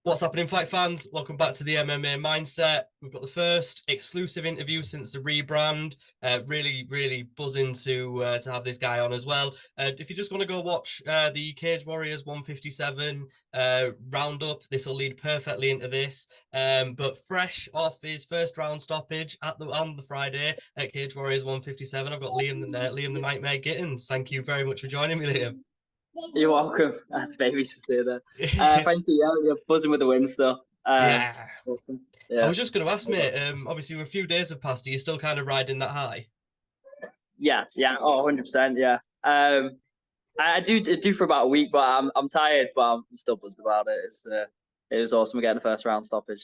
What's happening, fight fans? Welcome back to the MMA Mindset. We've got the first exclusive interview since the rebrand. Really buzzing to have this guy on as well. If you just want to go watch the Cage Warriors 157 roundup, this will lead perfectly into this. But fresh off his first round stoppage on the Friday at Cage Warriors 157, I've got Liam the Nightmare Gittins. Thank you very much for joining me, Liam. You're welcome. The baby's just there. Thank you. Yeah, you're buzzing with the win still. Yeah. Awesome. I Yeah. was just going to ask, mate. Obviously, a few days have passed. Are you still kind of riding that high? Yeah. Oh, 100%. Yeah. I do for about a week, but I'm tired, but I'm still buzzed about it. It was awesome getting the first round stoppage.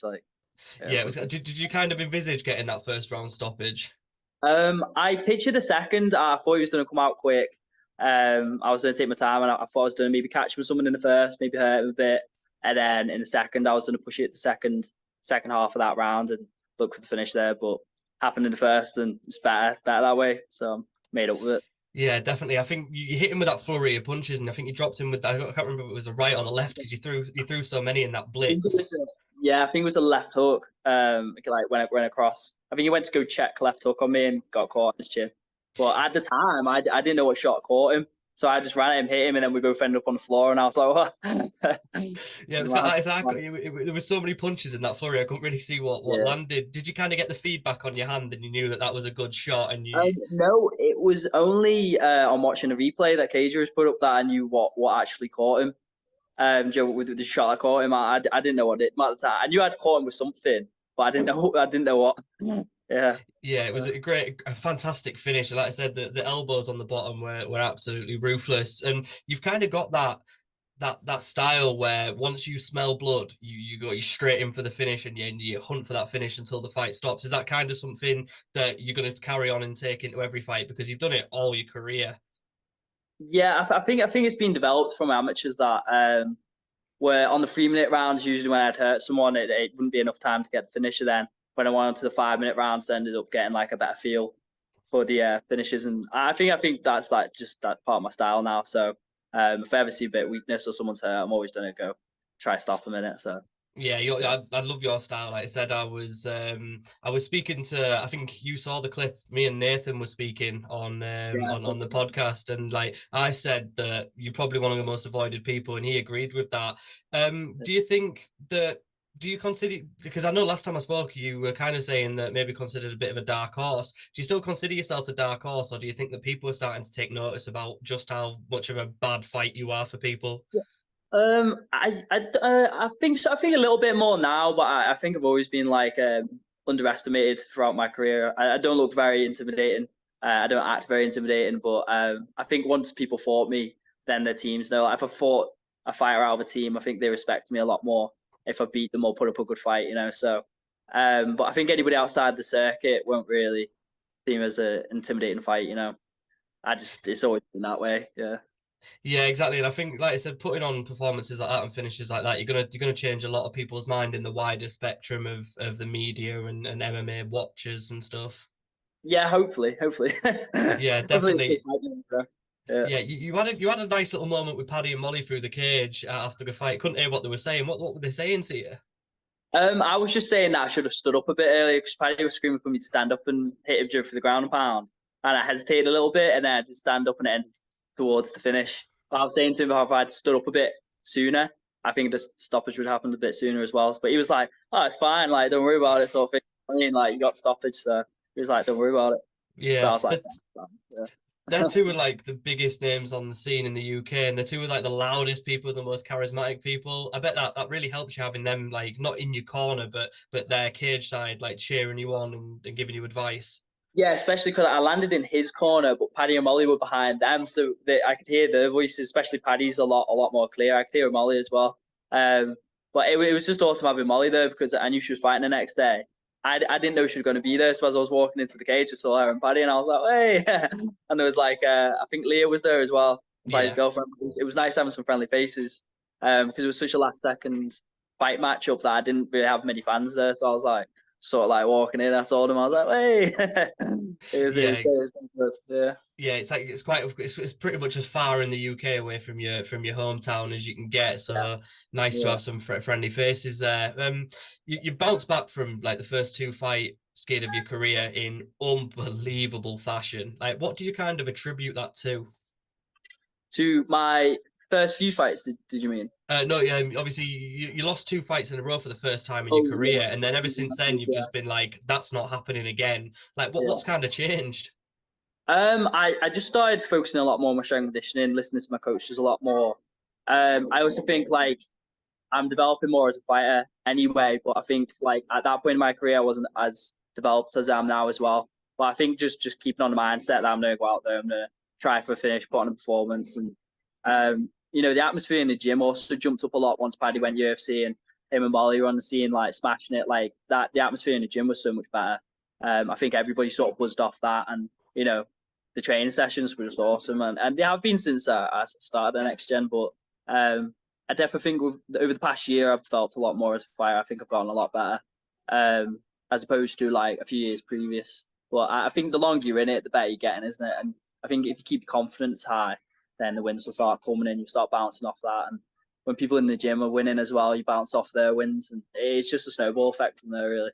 Yeah. It was. Did you kind of envisage getting that first round stoppage? I pictured the second. I thought he was going to come out quick. I was going to take my time, and I thought I was going to maybe catch him with someone in the first, maybe hurt him a bit, and then in the second, I was going to push it the second half of that round and look for the finish there. But happened in the first, and it's better that way. So I'm made up with it. Yeah, definitely. I think you hit him with that flurry of punches, and I think you dropped him with that. I can't remember if it was a right or the left because you threw so many in that blitz. Yeah, I think it was the left hook. Like when I went across, I think he went to go check left hook on me and got caught on his chin. But at the time, I didn't know what shot caught him, so I just ran at him, hit him, and then we both ended up on the floor. And I was like, "What?" Yeah, it was like exactly. There was so many punches in that flurry. I couldn't really see what Yeah. landed. Did you kind of get the feedback on your hand, and you knew that that was a good shot? And No, it was only on watching a replay that Cager has put up that I knew what actually caught him. With the shot I caught him, I didn't know what it at the time. I knew I'd caught him with something, but I didn't know what. Yeah. Yeah, it was a fantastic finish. Like I said, the elbows on the bottom were absolutely ruthless, and you've kind of got that style where once you smell blood, you go straight in for the finish, and you hunt for that finish until the fight stops. Is that kind of something that you're going to carry on and take into every fight because you've done it all your career? Yeah, I think it's been developed from amateurs that where on the 3 minute rounds, usually when I'd hurt someone, it wouldn't be enough time to get the finisher. Then when I went on to the 5 minute rounds, I ended up getting like a better feel for the finishes, and I think that's like just that part of my style now. So if I ever see a bit of weakness or someone's hurt, I'm always gonna go try stop them in it. So Yeah, I love your style. Like I said, I was speaking to. I think you saw the clip. Me and Nathan were speaking on the podcast, and like I said that you're probably one of the most avoided people, and he agreed with that. Do you think that? Do you consider, because I know last time I spoke, you were kind of saying that maybe considered a bit of a dark horse. Do you still consider yourself a dark horse, or do you think that people are starting to take notice about just how much of a bad fight you are for people? I think so. I think a little bit more now, but I think I've always been like underestimated throughout my career. I don't look very intimidating. I don't act very intimidating, but I think once people fought me, then the teams know. Like, if I fought a fighter out of a team, I think they respect me a lot more if I beat them or put up a good fight, you know. So, but I think anybody outside the circuit won't really see me as an intimidating fight, you know. It's always been that way, yeah. Yeah, exactly. And I think, like I said, putting on performances like that and finishes like that, you're gonna change a lot of people's mind in the wider spectrum of the media and MMA watchers and stuff. Yeah, hopefully, Yeah, hopefully. definitely. Yeah. Yeah, you had a nice little moment with Paddy and Molly through the cage after the fight. Couldn't hear what they were saying. What were they saying to you? I was just saying that I should have stood up a bit earlier because Paddy was screaming for me to stand up and hit him for the ground and pound. And I hesitated a little bit and then I just stand up and it ended towards the finish. But I was saying to him, if I'd stood up a bit sooner, I think the stoppage would happen a bit sooner as well. But he was like, "Oh, it's fine. Like, don't worry about it." Sort of thing. I mean, like, you got stoppage, so he was like, "Don't worry about it." So I Yeah, was like, they're "Yeah." two of like the biggest names on the scene in the UK, and they're two of like the loudest people, the most charismatic people. I bet that really helps you having them like not in your corner, but their cage side, like cheering you on and giving you advice. Yeah, especially because I landed in his corner, but Paddy and Molly were behind them, so I could hear their voices. Especially Paddy's a lot more clear. I could hear Molly as well. But it was just awesome having Molly there because I knew she was fighting the next day. I didn't know she was going to be there, so as I was walking into the cage, I saw her and Paddy, and I was like, "Hey!" And there was like, I think Leah was there as well, Paddy's Yeah. girlfriend. It was nice having some friendly faces because it was such a last second fight matchup that I didn't really have many fans there. So I was like, sort of like walking in, I told him, I was like, hey, Yeah. it was good. Yeah. Yeah, it's like it's pretty much as far in the UK away from your hometown as you can get. So nice to Yeah. have some friendly faces there. You bounced back from like the first two fight skid of your career in unbelievable fashion. Like, what do you kind of attribute that to? To my first few fights, did you mean? No, obviously you lost two fights in a row for the first time in your Oh, career, and then ever since then you've yeah. just been like, that's not happening again. Like, what's Yeah. kind of changed? I just started focusing a lot more on my strength conditioning, listening to my coaches a lot more. I also think like I'm developing more as a fighter anyway, but I think like at that point in my career I wasn't as developed as I am now as well. But I think just keeping on the mindset that I'm gonna go out there, I'm gonna try for a finish, put on a performance, and the atmosphere in the gym also jumped up a lot once Paddy went UFC and him and Molly were on the scene like smashing it like that. The atmosphere in the gym was so much better. I think everybody sort of buzzed off that, and the training sessions were just awesome, and they have been since I started the next gen. But I definitely think over the past year I've developed a lot more as a fighter. I think I've gotten a lot better, as opposed to like a few years previous. But I think the longer you're in it, the better you're getting, isn't it? And I think if you keep your confidence high, then the wins will start coming in. You start bouncing off that, and when people in the gym are winning as well, you bounce off their wins, and it's just a snowball effect from there, really.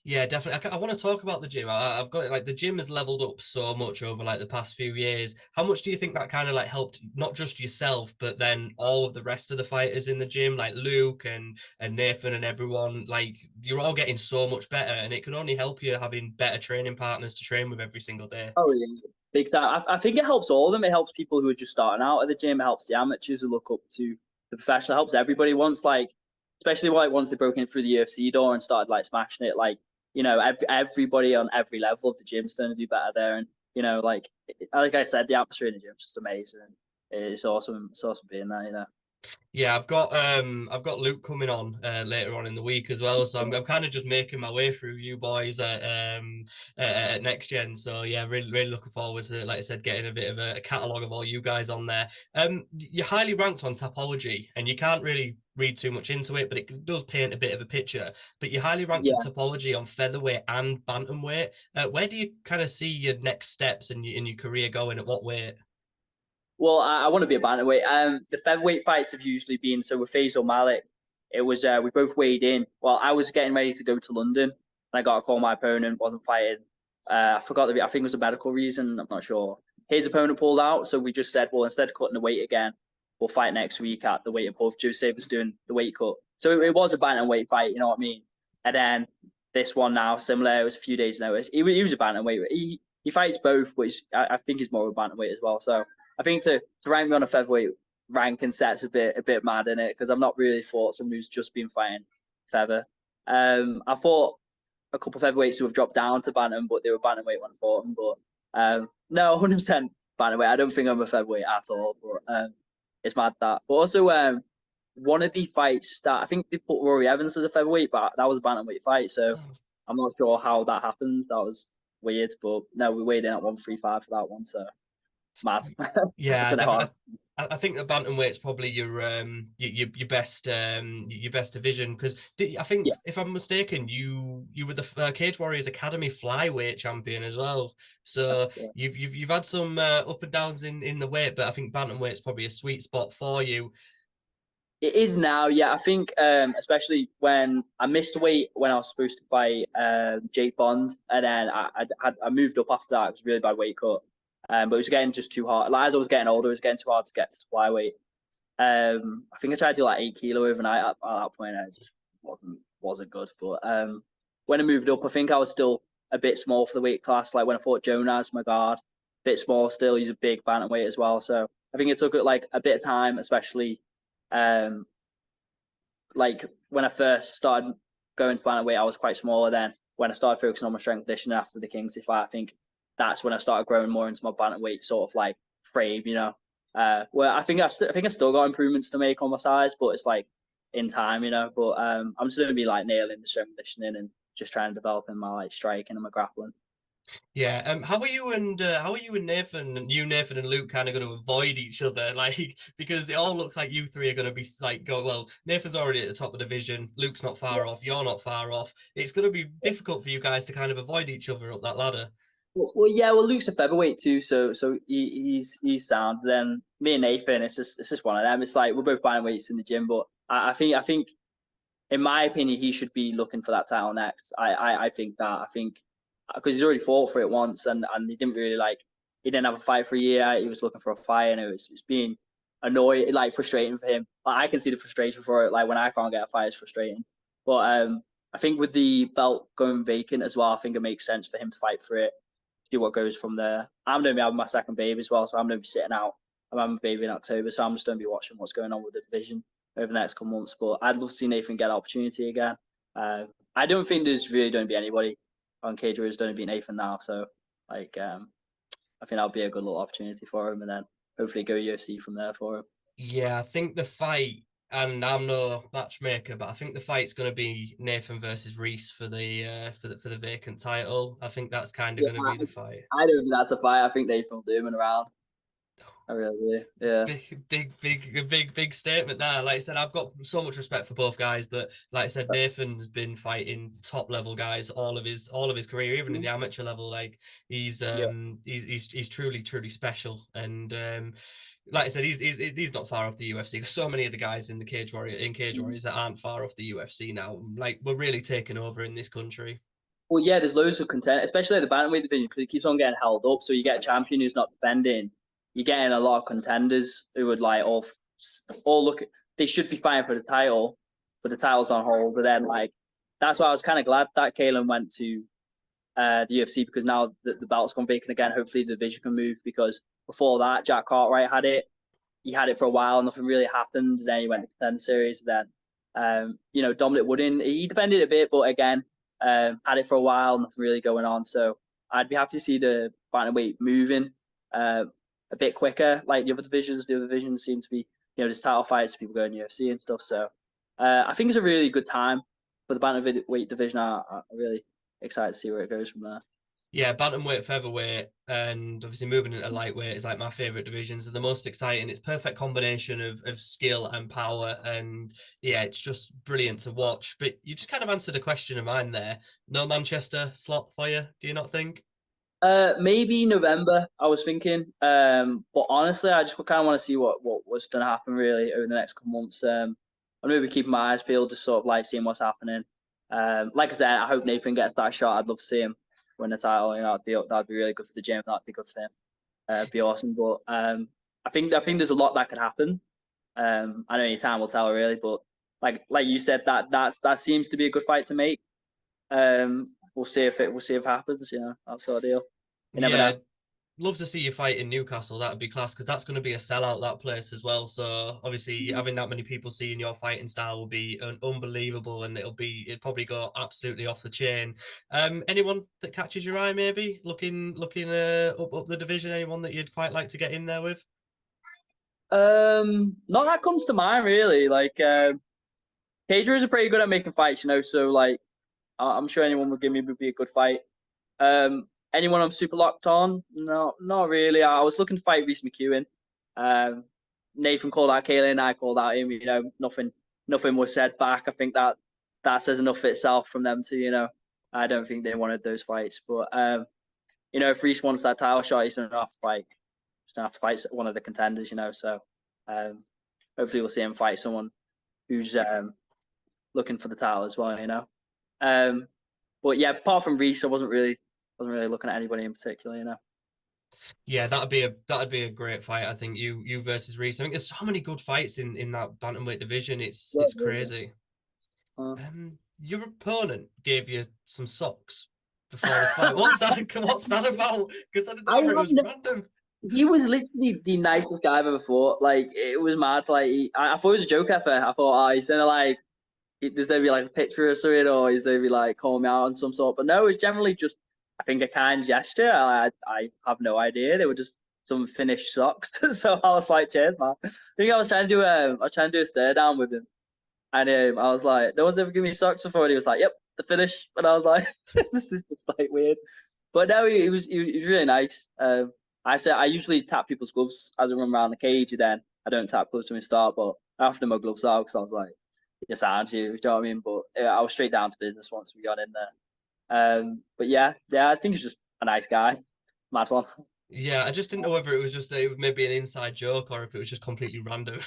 Yeah, definitely. I want to talk about the gym. I've got it like the gym has leveled up so much over like the past few years. How much do you think that kind of like helped not just yourself, but then all of the rest of the fighters in the gym, like Luke and Nathan and everyone? Like you're all getting so much better, and it can only help you having better training partners to train with every single day. Oh yeah, big time. I think it helps all of them. It helps people who are just starting out at the gym. It helps the amateurs who look up to the professional. It helps everybody once, like, especially like once they broke in through the UFC door and started like smashing it. Like, everybody on every level of the gym is going to do better there. And like I said, the atmosphere in the gym is just amazing. It's awesome. It's awesome being there. Yeah, I've got Luke coming on later on in the week as well, so I'm kind of just making my way through you boys at Next Gen. So yeah, really looking forward to, like I said, getting a bit of a catalogue of all you guys on there. You're highly ranked on Tapology, and you can't really read too much into it, but it does paint a bit of a picture. But you're highly ranked in Yeah. Tapology on featherweight and bantamweight. Where do you kind of see your next steps in your career going? At what weight? Well, I want to be a bantamweight. The featherweight fights have usually been so with Faisal Malik. It was we both weighed in. Well, I was getting ready to go to London, and I got a call. My opponent wasn't fighting. I forgot I think it was a medical reason. I'm not sure. His opponent pulled out, so we just said, well, instead of cutting the weight again, we'll fight next week at the weight above. Jose was doing the weight cut, so it was a bantamweight fight. You know what I mean? And then this one now, similar. It was a few days' notice. He was a bantamweight. He fights both, but I think he's more of a bantamweight as well. So I think to rank me on a featherweight ranking set's a bit mad in it because I've not really fought someone who's just been fighting feather. I fought a couple of featherweights who have dropped down to bantam, but they were bantamweight when I fought them. But no, 100% bantamweight. I don't think I'm a featherweight at all. But it's mad that. But also, one of the fights that I think they put Rory Evans as a featherweight, but that was a bantamweight fight. So I'm not sure how that happened. That was weird. But no, we weighed in at 135 for that one. So mad. Yeah, I don't know how. I think the bantamweight's probably your best division because I think Yeah, if I'm mistaken, you were the Cage Warriors Academy flyweight champion as well. So yeah. you've had some up and downs in the weight, but I think bantamweight's probably a sweet spot for you. It is now, yeah. I think, especially when I missed weight when I was supposed to fight Jake Bond, and then I moved up after that. It was a really bad weight cut, but it was getting just too hard. Like, as I was getting older, it was getting too hard to get to flyweight. I think I tried to do like 8 kilo overnight at that point. I just wasn't good. But when I moved up, I think I was still a bit small for the weight class. Like when I fought Jonas, my guard, a bit small still. He's a big bantamweight as well. So I think it took like a bit of time, especially like when I first started going to bantamweight, I was quite smaller then. When I started focusing on my strength conditioning after the Kingsley fight, I think that's when I started growing more into my bantamweight sort of like frame, Well, I think I still got improvements to make on my size, but it's like in time, But I'm still gonna be like nailing the strength conditioning and just trying to develop in my like striking and my grappling. Yeah. How are you and Nathan and Nathan and Luke kind of going to avoid each other? Like, because it all looks like you three are going to be like go well. Nathan's already at the top of the division. Luke's not far off. You're not far off. It's going to be difficult for you guys to kind of avoid each other up that ladder. Well, yeah. Well, Luke's a featherweight too, so he's sound. Then me and Nathan, it's just one of them. It's like we're both bantamweights in the gym, but I think in my opinion, he should be looking for that title next. I think that. I think because he's already fought for it once, and he didn't really like. He didn't have a fight for a year. He was looking for a fight, and it's being annoying, like frustrating for him. Like, I can see the frustration for it. Like when I can't get a fight, it's frustrating. But I think with the belt going vacant as well, I think it makes sense for him to fight for it. See what goes from there. I'm going to be having my second baby as well, so I'm going to be sitting out. I'm having a baby in October, so I'm just going to be watching what's going on with the division over the next couple months. But I'd love to see Nathan get an opportunity again. I don't think there's really going to be anybody on Cage where it's going to be Nathan now. So like, I think that'll be a good little opportunity for him, and then hopefully go UFC from there for him. Yeah, I think the fight, and I'm no matchmaker, but I think the fight's going to be Nathan versus Reese for the vacant title. I think that's kind of Yeah, going to be the fight. I don't think that's a fight. I think Nathan will do him around. I really do. Yeah. Big statement now. Like I said, I've got so much respect for both guys, but like I said, Nathan's been fighting top level guys all of his career, even in the amateur level. Like Yeah. he's truly special, and like I said, he's not far off the UFC. There's so many of the guys in Cage Warriors that aren't far off the UFC now. Like we're really taking over in this country. Well, yeah, there's loads of content, especially at the bantamweight division, because it keeps on getting held up. So you get a champion who's not defending. You're getting a lot of contenders who would like all look. They should be fighting for the title, but the title's on hold. But then, like, that's why I was kind of glad that Kalen went to the UFC, because now the belt's gone vacant again. Hopefully, the division can move, because before that, Jack Cartwright had it. He had it for a while, nothing really happened. Then he went to Contender Series. Then, Dominic Wooden, he defended a bit, but again, had it for a while, nothing really going on. So I'd be happy to see the bantamweight moving a bit quicker, like the other divisions. The other divisions seem to be, there's title fights, people going UFC and stuff. So I think it's a really good time for the bantamweight division. I'm really excited to see where it goes from there. Yeah, bantamweight, featherweight, and obviously moving into lightweight is like my favorite divisions and the most exciting. It's perfect combination of skill and power, and yeah, it's just brilliant to watch. But you just kind of answered a question of mine there. No Manchester slot for you, do you not think? Maybe November, I was thinking. But honestly, I just kind of want to see what's going to happen really over the next couple months. I'm maybe keeping my eyes peeled, just sort of like seeing what's happening. Like I said, I hope Nathan gets that shot. I'd love to see him win the title. That'd be really good for the gym. That'd be good for him. It'd be awesome. But I think there's a lot that could happen. I know only time will tell, really. But like you said, that seems to be a good fight to make. We'll see if it happens. That sort of deal. You never Yeah, know. love to see you fight in Newcastle. That'd be class because that's going to be a sellout, that place as well. So obviously having that many people seeing your fighting style will be unbelievable, and it'll probably go absolutely off the chain. Anyone that catches your eye, maybe looking up the division? Anyone that you'd quite like to get in there with? Not that comes to mind really. Like, Pedro is pretty good at making fights, So like, I'm sure anyone would be a good fight. Anyone I'm super locked on? No, not really. I was looking to fight Reese McEwen. Nathan called out Kaylen, I called out him. Nothing was said back. I think that says enough for itself from them too. I don't think they wanted those fights, but if Reese wants that title shot, he's gonna have to fight. He's gonna have to fight one of the contenders. So hopefully we'll see him fight someone who's looking for the title as well. But yeah, apart from Reese, I wasn't really looking at anybody in particular. Yeah, that'd be a great fight. I think you versus Reese. I think there's so many good fights in that bantamweight division. It's crazy. Your opponent gave you some socks before the fight. What's that about? Because I didn't know it was random. He was literally the nicest guy I've ever fought. Like, it was mad. Like, I thought it was a joke at first. I thought, he's gonna like, there's gonna be like a picture or something, or he's gonna be like calling me out on some sort. But no, it's generally just, I think, a kind gesture. I have no idea. They were just some finished socks. So I was like, cheers, man. I think I was trying to do a stare down with him, and I was like, no one's ever given me socks before. And he was like, yep, the finish. And I was like, this is just like weird. But no, he was really nice. I usually tap people's gloves as I run around the cage, and then I don't tap gloves when we start, but I often my gloves out because I was like, yes, aren't you? You know what I mean? But I was straight down to business once we got in there. But yeah, I think he's just a nice guy. Mad one. Yeah, I just didn't know whether it was just maybe an inside joke or if it was just completely random.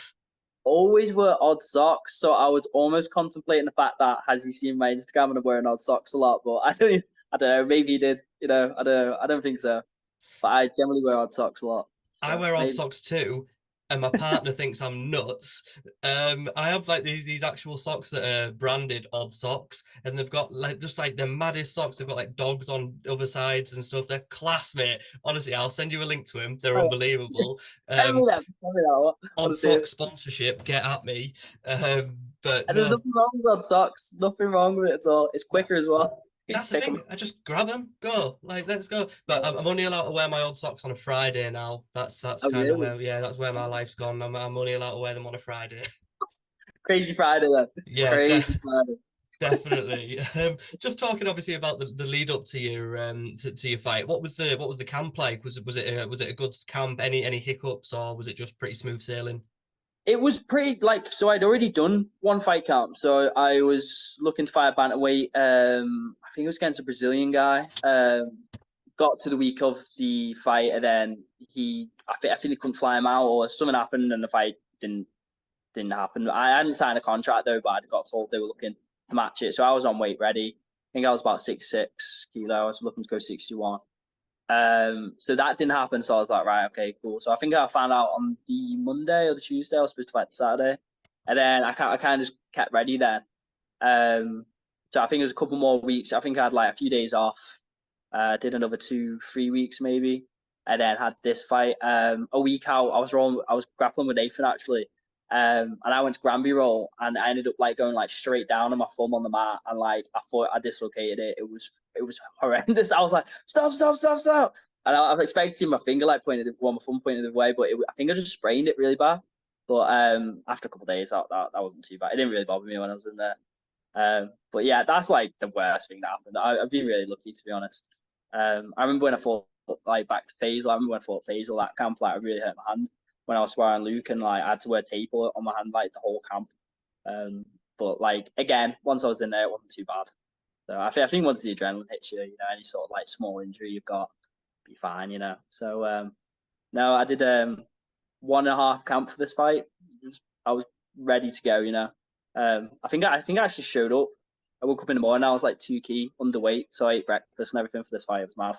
Always wear odd socks, so I was almost contemplating the fact that has he seen my Instagram and I'm wearing odd socks a lot, but I don't know, maybe he did. I don't think so. But I generally wear odd socks a lot. I So wear odd maybe. socks too, and my partner thinks I'm nuts. I have like these actual socks that are branded odd socks, and they've got like just like the maddest socks. They've got like dogs on other sides and stuff. They're class, mate. Honestly, I'll send you a link to them. They're Oh, unbelievable. tell me that. Tell me that. I Odd want to see sock it. sponsorship, get at me. But And there's no, nothing wrong with odd socks. Nothing wrong with it at all. It's quicker as well. You that's just the pick them. thing. I just grab them, go, like let's go. But I'm only allowed to wear my old socks on a Friday now. That's Oh, kind of really? where, yeah, that's where my life's gone. I'm only allowed to wear them on a Friday. Crazy Friday then. Yeah, Crazy Friday. definitely. Just talking obviously about the lead up to your to your fight. What was the camp like? Was it a good camp? Any hiccups or was it just pretty smooth sailing? It was pretty like so. I'd already done one fight count, so I was looking to fight bantamweight. I think it was against a Brazilian guy. Got to the week of the fight, and then I think they couldn't fly him out, or something happened, and the fight didn't happen. I hadn't signed a contract though, but I got told they were looking to match it, so I was on weight ready. I think I was about 6'6" I was looking to go 61. So that didn't happen. So I was like, right, okay, cool. So I think I found out on the Monday or the Tuesday. I was supposed to fight the Saturday, and then I kind of just kept ready then. So I think it was a couple more weeks. I think I had like a few days off. Did another 2-3 weeks maybe, and then had this fight. A week out, I was grappling with Nathan actually, and I went to Granby roll, and I ended up like going like straight down on my thumb on the mat, and like I thought I dislocated it. It was horrendous. I was like, stop. And I was expecting to see my finger like my thumb pointed the way, but I think I just sprained it really bad. But after a couple of days, that wasn't too bad. It didn't really bother me when I was in there. But yeah, that's like the worst thing that happened. I've been really lucky to be honest. I remember when I fought like back to Faisal. I remember when I fought Faisal that camp, like I really hurt my hand when I was sparring Luke, and like I had to wear tape on my hand like the whole camp. But like again, once I was in there, it wasn't too bad. So I think once the adrenaline hits you, any sort of like small injury you've got, be fine. So no, I did 1.5 camp for this fight. I was ready to go. I think I actually showed up. I woke up in the morning. I was like 2 kg underweight, so I ate breakfast and everything for this fight. It was mad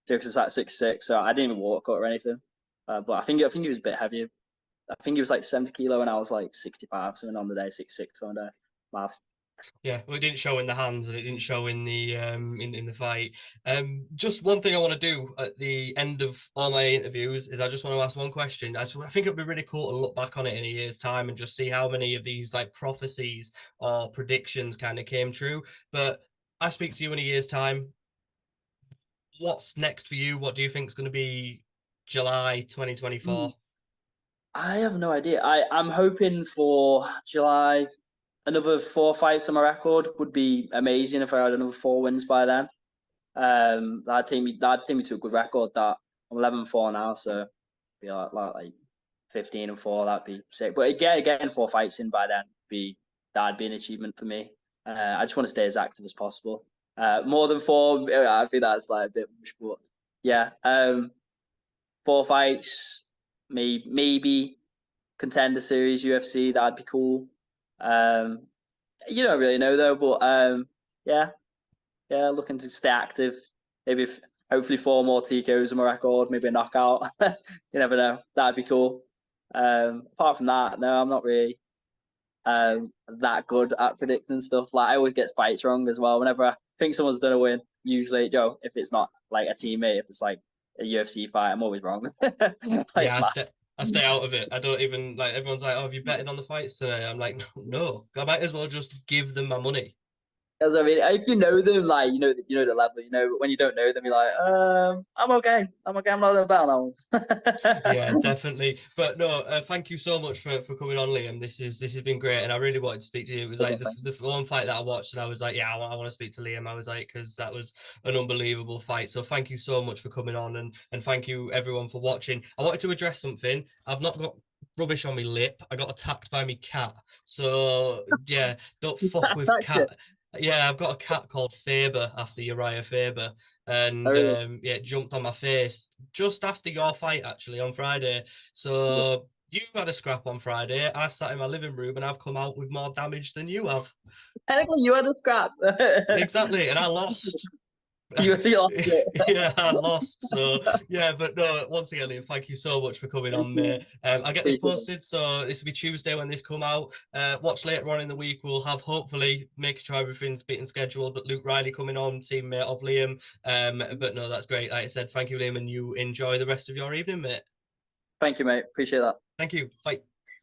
because it's at 6'6", so I didn't even walk or anything. But I think he was a bit heavier. I think he was like 70 kilo, and I was like 65, something on the day, 66 on the day. Mad. Yeah, well, it didn't show in the hands and it didn't show in the in the fight. Just one thing I want to do at the end of all my interviews is I just want to ask one question. I think it'd be really cool to look back on it in a year's time and just see how many of these like prophecies or predictions kind of came true. But I speak to you in a year's time. What's next for you? What do you think is going to be July 2024? I have no idea. I'm hoping for July. Another 4 fights on my record would be amazing if I had another 4 wins by then. That'd take me to a good record. That I'm 11-4 now, so be like 15-4. That'd be sick. But getting 4 fights in by then that'd be an achievement for me. I just want to stay as active as possible. More than 4, I think that's like a bit much, but yeah. 4 fights, maybe contender series UFC. That'd be cool. You don't really know though, but yeah, looking to stay active. Maybe hopefully 4 more TKOs on my record, maybe a knockout. You never know. That'd be cool. Apart from that, no, I'm not really that good at predicting stuff. Like I always get fights wrong as well. Whenever I think someone's done a win, usually if it's not like a teammate, if it's like a UFC fight, I'm always wrong. Yeah, I stay out of it. I don't even like everyone's like, oh, have you betted on the fights today? I'm like, no. I might as well just give them my money. That's what I mean. If you know them, like you know the level. You know, when you don't know them, you're like, I'm okay. I'm okay. I'm not about that Yeah, one. definitely. But no, thank you so much for coming on, Liam. This has been great, and I really wanted to speak to you. It was like the one fight that I watched, and I was like, yeah, I want to speak to Liam. I was like, because that was an unbelievable fight. So thank you so much for coming on, and thank you everyone for watching. I wanted to address something. I've not got rubbish on my lip. I got attacked by my cat. So yeah, don't fuck with cat. Yeah, I've got a cat called Faber after Uriah Faber, and Really? yeah, it jumped on my face just after your fight actually on Friday. So you had a scrap on Friday. I sat in my living room and I've come out with more damage than you have. Technically, you had a scrap. Exactly, and I lost. You lost Yeah, I it. lost. So yeah, but no, once again, Liam, thank you so much for coming on, mate. I'll get this posted, so this will be Tuesday when this come out. Watch later on in the week. We'll have hopefully making sure everything's been scheduled. But Luke Riley coming on, teammate of Liam. But no, that's great. Like I said, thank you, Liam, and you enjoy the rest of your evening, mate. Thank you, mate. Appreciate that. Thank you. Bye.